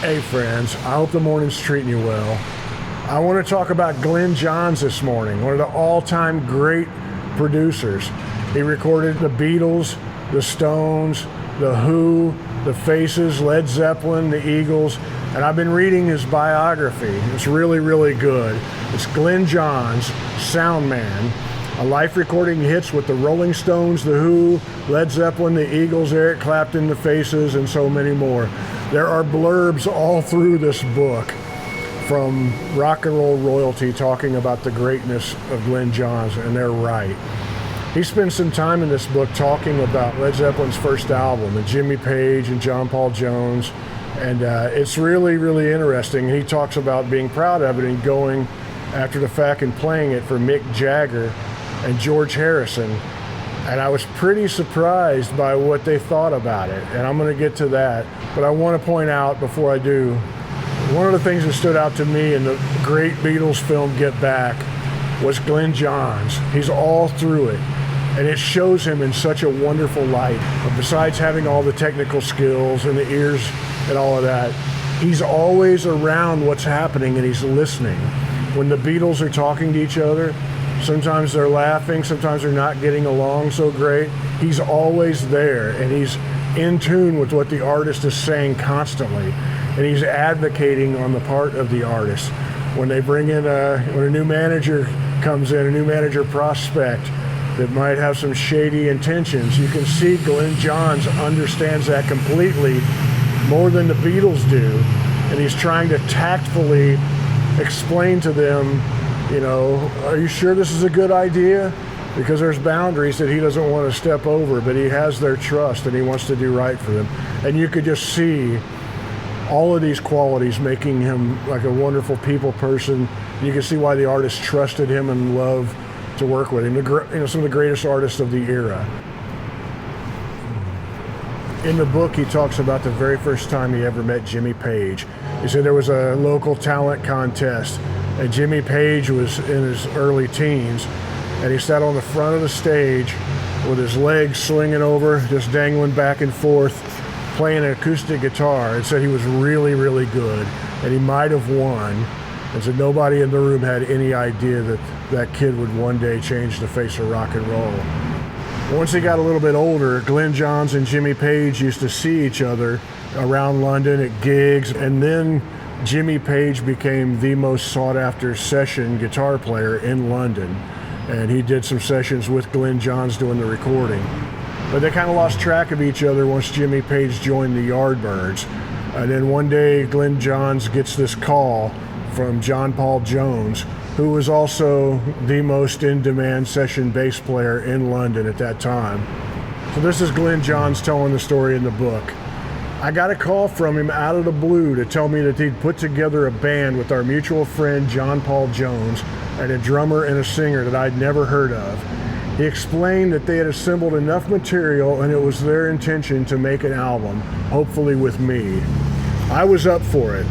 Hey friends, I hope the morning's treating you well. I want to talk about Glyn Johns this morning, one of the all-time great producers. He recorded the Beatles, the Stones, the Who, the Faces, Led Zeppelin, the Eagles, and I've been reading his biography. It's really, really good. It's Glyn Johns, Sound Man. A life recording hits with the Rolling Stones, the Who, Led Zeppelin, the Eagles, Eric Clapton, the Faces, and so many more. There are blurbs all through this book from rock and roll royalty talking about the greatness of Glyn Johns, and they're right. He spends some time in this book talking about Led Zeppelin's first album and Jimmy Page and John Paul Jones, and it's really, really interesting. He talks about being proud of it and going after the fact and playing it for Mick, Jagger, and George Harrison. And I was pretty surprised by what they thought about it, and I'm going to get to that. But I want to point out before I do, one of the things that stood out to me in the great Beatles film Get Back was Glyn Johns. He's all through it, and it shows him in such a wonderful light. But besides having all the technical skills and the ears and all of that, he's always around what's happening and he's listening. When the Beatles are talking to each other, sometimes they're laughing, sometimes they're not getting along so great. He's always there, and he's in tune with what the artist is saying constantly, and he's advocating on the part of the artist. When they bring in when a new manager comes in, a new manager prospect that might have some shady intentions, you can see Glyn Johns understands that completely, more than the Beatles do, and he's trying to tactfully explain to them, you know, are you sure this is a good idea? Because there's boundaries that he doesn't want to step over, but he has their trust and he wants to do right for them. And you could just see all of these qualities making him like a wonderful people person. You can see why the artist trusted him and loved to work with him. Some of the greatest artists of the era. In the book, he talks about the very first time he ever met Jimmy Page. He said there was a local talent contest, and Jimmy Page was in his early teens, and he sat on the front of the stage with his legs swinging over, just dangling back and forth, playing an acoustic guitar, and said he was really, really good, and he might have won, and said nobody in the room had any idea that that kid would one day change the face of rock and roll. Once he got a little bit older, Glyn Johns and Jimmy Page used to see each other around London at gigs, and then Jimmy Page became the most sought-after session guitar player in London, and he did some sessions with Glyn Johns doing the recording. But they kind of lost track of each other once Jimmy Page joined the Yardbirds. And then one day, Glyn Johns gets this call from John Paul Jones, who was also the most in-demand session bass player in London at that time. So this is Glyn Johns telling the story in the book. I got a call from him out of the blue to tell me that he'd put together a band with our mutual friend John Paul Jones and a drummer and a singer that I'd never heard of. He explained that they had assembled enough material and it was their intention to make an album, hopefully with me. I was up for it,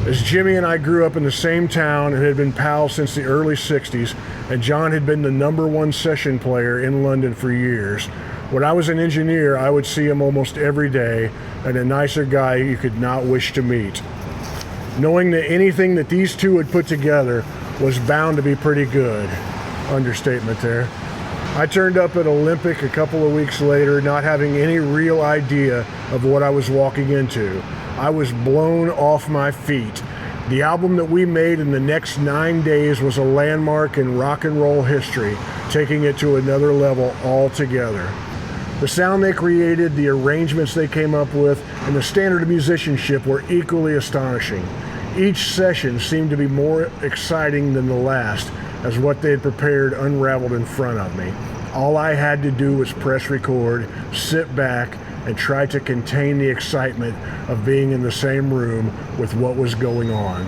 as Jimmy and I grew up in the same town and had been pals since the early 60s, and John had been the #1 session player in London for years. When I was an engineer, I would see him almost every day, and a nicer guy you could not wish to meet. Knowing that anything that these two had put together was bound to be pretty good. Understatement there. I turned up at Olympic a couple of weeks later, not having any real idea of what I was walking into. I was blown off my feet. The album that we made in the next 9 days was a landmark in rock and roll history, taking it to another level altogether. The sound they created, the arrangements they came up with, and the standard of musicianship were equally astonishing. Each session seemed to be more exciting than the last, as what they had prepared unraveled in front of me. All I had to do was press record, sit back, and try to contain the excitement of being in the same room with what was going on.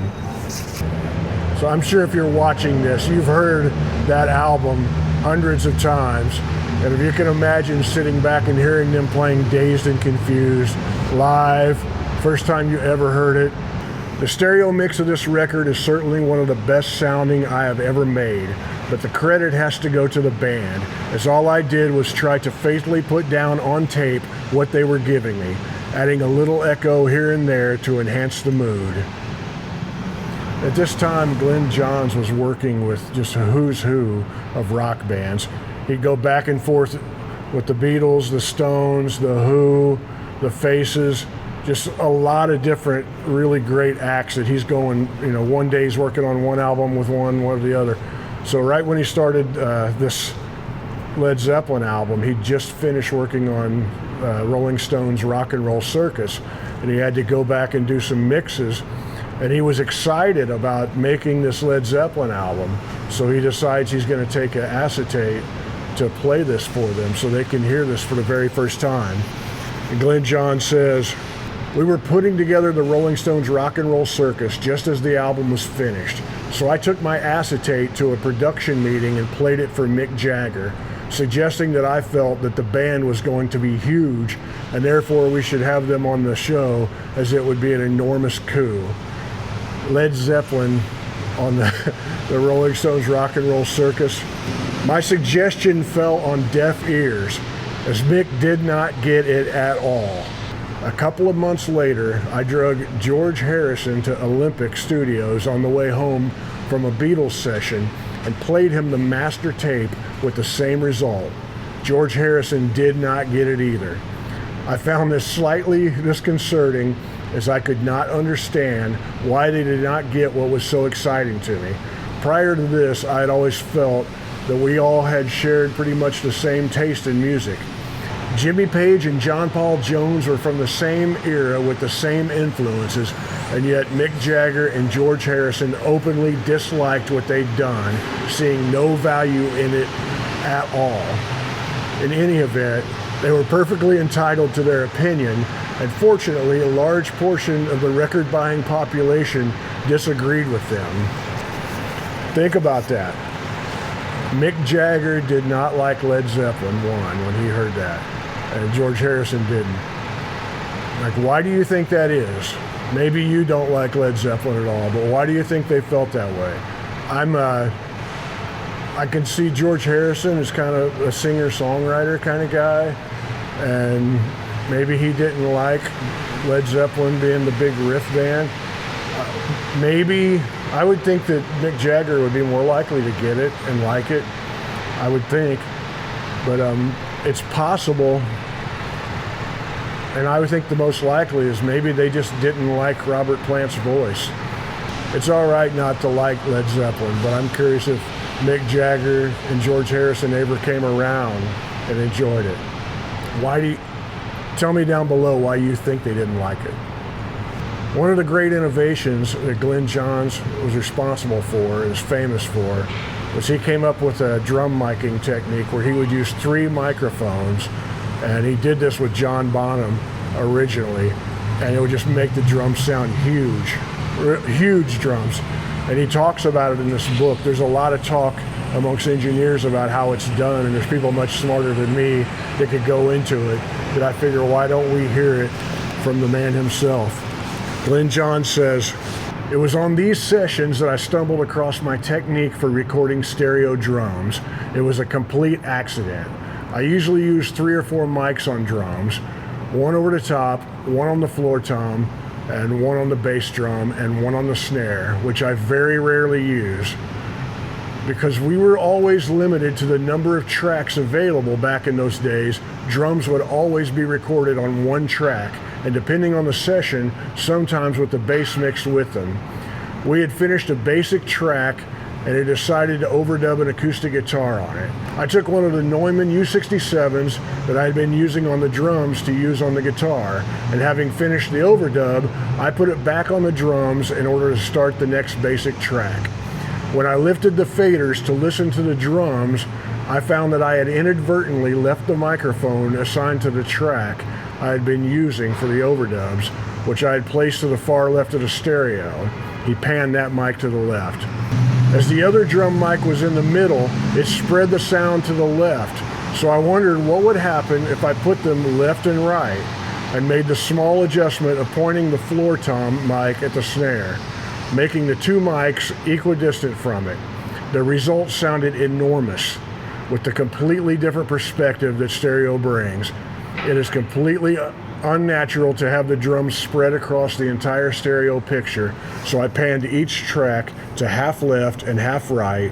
So I'm sure if you're watching this, you've heard that album hundreds of times. And if you can imagine sitting back and hearing them playing Dazed and Confused live, first time you ever heard it. The stereo mix of this record is certainly one of the best sounding I have ever made, but the credit has to go to the band, as all I did was try to faithfully put down on tape what they were giving me. adding a little echo here and there to enhance the mood. At this time, Glyn Johns was working with just a who's who of rock bands. He'd go back and forth with the Beatles, the Stones, the Who, the Faces, just a lot of different really great acts that he's going, one day he's working on one album with one or the other. So right when he started this Led Zeppelin album, he just finished working on Rolling Stone's Rock and Roll Circus, and he had to go back and do some mixes, and he was excited about making this Led Zeppelin album. So he decides he's going to take an acetate to play this for them so they can hear this for the very first time. And Glyn Johns says, "We were putting together the Rolling Stones Rock and Roll Circus just as the album was finished. So I took my acetate to a production meeting and played it for Mick Jagger, suggesting that I felt that the band was going to be huge and therefore we should have them on the show as it would be an enormous coup. Led Zeppelin on the Rolling Stones Rock and Roll Circus. My suggestion fell on deaf ears, as Mick did not get it at all. A couple of months later, I drug George Harrison to Olympic Studios on the way home from a Beatles session and played him the master tape with the same result. George Harrison did not get it either. I found this slightly disconcerting, as I could not understand why they did not get what was so exciting to me. Prior to this, I had always felt that we all had shared pretty much the same taste in music. Jimmy Page and John Paul Jones were from the same era with the same influences, and yet Mick Jagger and George Harrison openly disliked what they'd done, seeing no value in it at all. In any event, they were perfectly entitled to their opinion, and fortunately, a large portion of the record-buying population disagreed with them." Think about that. Mick Jagger did not like Led Zeppelin I when he heard that, and George Harrison didn't. Like, why do you think that is? Maybe you don't like Led Zeppelin at all, but why do you think they felt that way? I can see George Harrison as kind of a singer-songwriter kind of guy, and maybe he didn't like Led Zeppelin being the big riff band. Maybe I would think that Mick Jagger would be more likely to get it and like it, I would think, but it's possible, and I would think the most likely is maybe they just didn't like Robert Plant's voice. It's all right not to like Led Zeppelin, but I'm curious if Mick Jagger and George Harrison ever came around and enjoyed it. Tell me down below why you think they didn't like it. One of the great innovations that Glyn Johns was responsible for, is famous for, was he came up with a drum miking technique where he would use 3 microphones, and he did this with John Bonham originally, and it would just make the drums sound huge drums. And he talks about it in this book. There's a lot of talk amongst engineers about how it's done, and there's people much smarter than me that could go into it, but I figure, why don't we hear it from the man himself? Glyn Johns says, "It was on these sessions that I stumbled across my technique for recording stereo drums. It was a complete accident. I usually use 3 or 4 mics on drums, one over the top, one on the floor tom, and one on the bass drum, and one on the snare, which I very rarely use. Because we were always limited to the number of tracks available back in those days, drums would always be recorded on one track, and depending on the session, sometimes with the bass mixed with them. We had finished a basic track and had decided to overdub an acoustic guitar on it. I took one of the Neumann U67s that I had been using on the drums to use on the guitar, and having finished the overdub, I put it back on the drums in order to start the next basic track. When I lifted the faders to listen to the drums, I found that I had inadvertently left the microphone assigned to the track I had been using for the overdubs, which I had placed to the far left of the stereo." He panned that mic to the left. "As the other drum mic was in the middle, it spread the sound to the left, so I wondered what would happen if I put them left and right, and made the small adjustment of pointing the floor tom mic at the snare, making the 2 mics equidistant from it. The result sounded enormous, with the completely different perspective that stereo brings. It is completely unnatural to have the drums spread across the entire stereo picture, so I panned each track to half left and half right,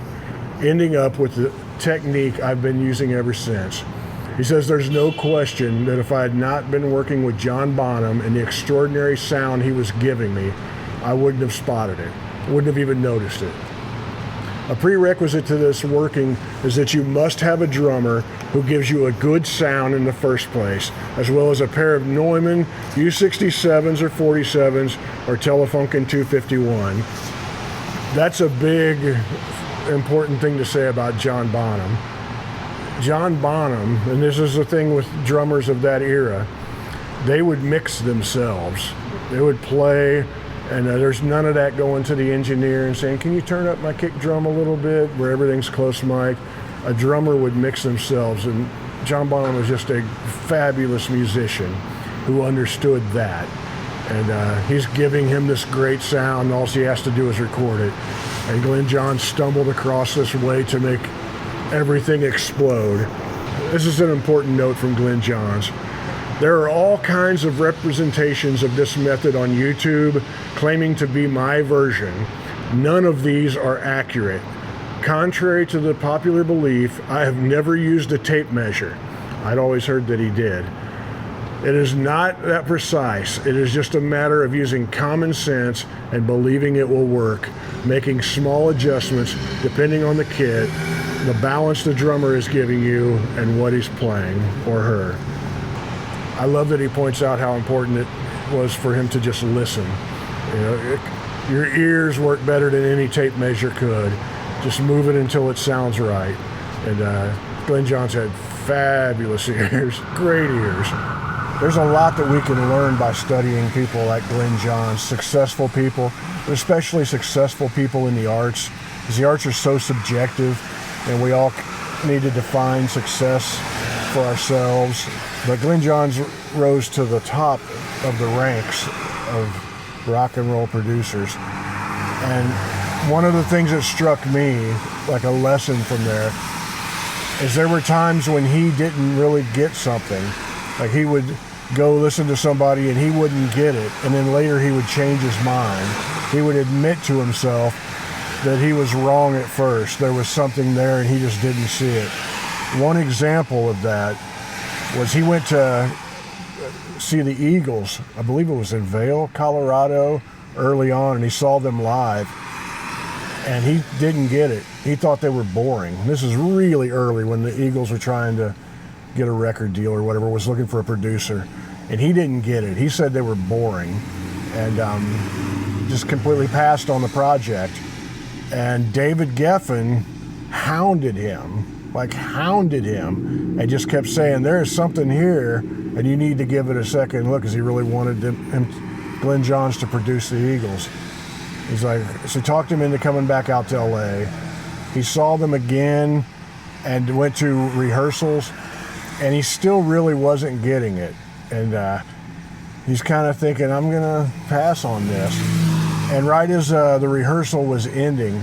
ending up with the technique I've been using ever since. He says there's no question that if I had not been working with John Bonham and the extraordinary sound he was giving me, I wouldn't have spotted it, wouldn't have even noticed it. A prerequisite to this working is that you must have a drummer who gives you a good sound in the first place, as well as a pair of Neumann U67s or 47s or Telefunken 251. That's a big, important thing to say about John Bonham. John Bonham, and this is the thing with drummers of that era, they would mix themselves. They would play, and there's none of that going to the engineer and saying, can you turn up my kick drum a little bit, where everything's close mic. A drummer would mix themselves, and John Bonham was just a fabulous musician who understood that. And he's giving him this great sound, and all he has to do is record it. And Glyn Johns stumbled across this way to make everything explode. This is an important note from Glyn Johns. There are all kinds of representations of this method on YouTube claiming to be my version. None of these are accurate. Contrary to the popular belief, I have never used a tape measure. I'd always heard that he did. It is not that precise. It is just a matter of using common sense and believing it will work, making small adjustments depending on the kit, the balance the drummer is giving you, and what he's playing, or her. I love that he points out how important it was for him to just listen. You know, your ears work better than any tape measure could. Just move it until it sounds right. And Glyn Johns had fabulous ears, great ears. There's a lot that we can learn by studying people like Glyn Johns, successful people, but especially successful people in the arts, because the arts are so subjective, and we all need to define success for ourselves. But Glyn Johns rose to the top of the ranks of rock and roll producers. And one of the things that struck me, like a lesson from there, is there were times when he didn't really get something. Like he would go listen to somebody and he wouldn't get it, and then later he would change his mind. He would admit to himself that he was wrong at first. There was something there and he just didn't see it. One example of that was he went to see the Eagles, I believe it was in Vail, Colorado, early on, and he saw them live, and he didn't get it. He thought they were boring. This is really early when the Eagles were trying to get a record deal or whatever, was looking for a producer, and he didn't get it. He said they were boring, and just completely passed on the project. And David Geffen hounded him, and just kept saying, there's something here, and you need to give it a second look, because he really wanted Glyn Johns to produce the Eagles. He's like, so he talked him into coming back out to LA. He saw them again and went to rehearsals, and he still really wasn't getting it. And he's kind of thinking, I'm gonna pass on this. And right as the rehearsal was ending,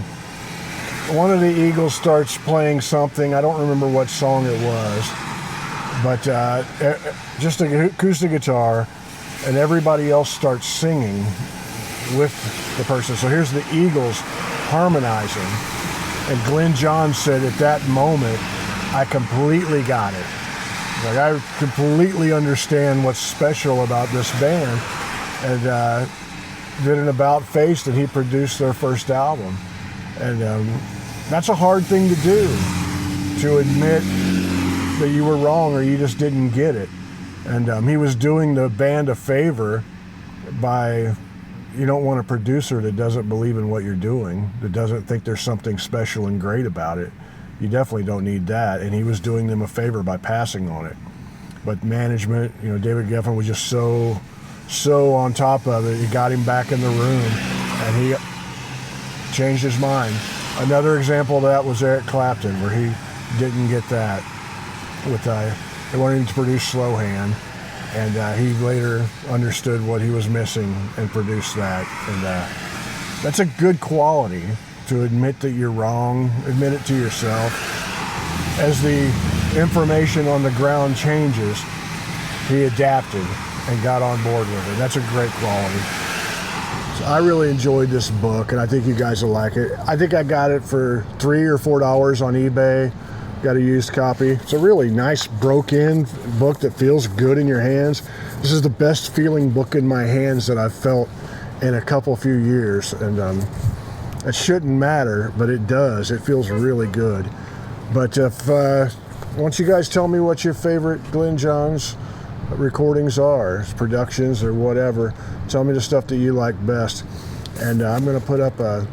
one of the Eagles starts playing something. I don't remember what song it was, but just an acoustic guitar, and everybody else starts singing with the person. So here's the Eagles harmonizing, and Glyn Johns said at that moment, I completely got it. Like, I completely understand what's special about this band, and did an about-face, and he produced their first album. And that's a hard thing to do, to admit that you were wrong or you just didn't get it. And he was doing the band a favor by, you don't want a producer that doesn't believe in what you're doing, that doesn't think there's something special and great about it. You definitely don't need that. And he was doing them a favor by passing on it. But management, you know, David Geffen was just so on top of it. He got him back in the room, and he changed his mind. Another example of that was Eric Clapton, where he didn't get that. They wanted him to produce Slow Hand, and he later understood what he was missing and produced that. And that's a good quality, to admit that you're wrong, admit it to yourself. As the information on the ground changes, he adapted and got on board with it. That's a great quality. So I really enjoyed this book, and I think you guys will like it. I think I got it for $3 or $4 on eBay. Got a used copy. It's a really nice broke-in book that feels good in your hands. This is the best feeling book in my hands that I've felt in a few years, and it shouldn't matter, but it does. It feels really good. But if once you guys tell me what your favorite Glyn Johns recordings are, productions or whatever, tell me the stuff that you like best, and I'm going to put up a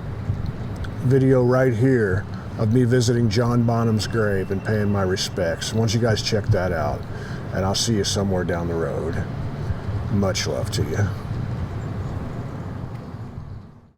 video right here of me visiting John Bonham's grave and paying my respects. Once you guys check that out, and I'll see you somewhere down the road. Much love to you.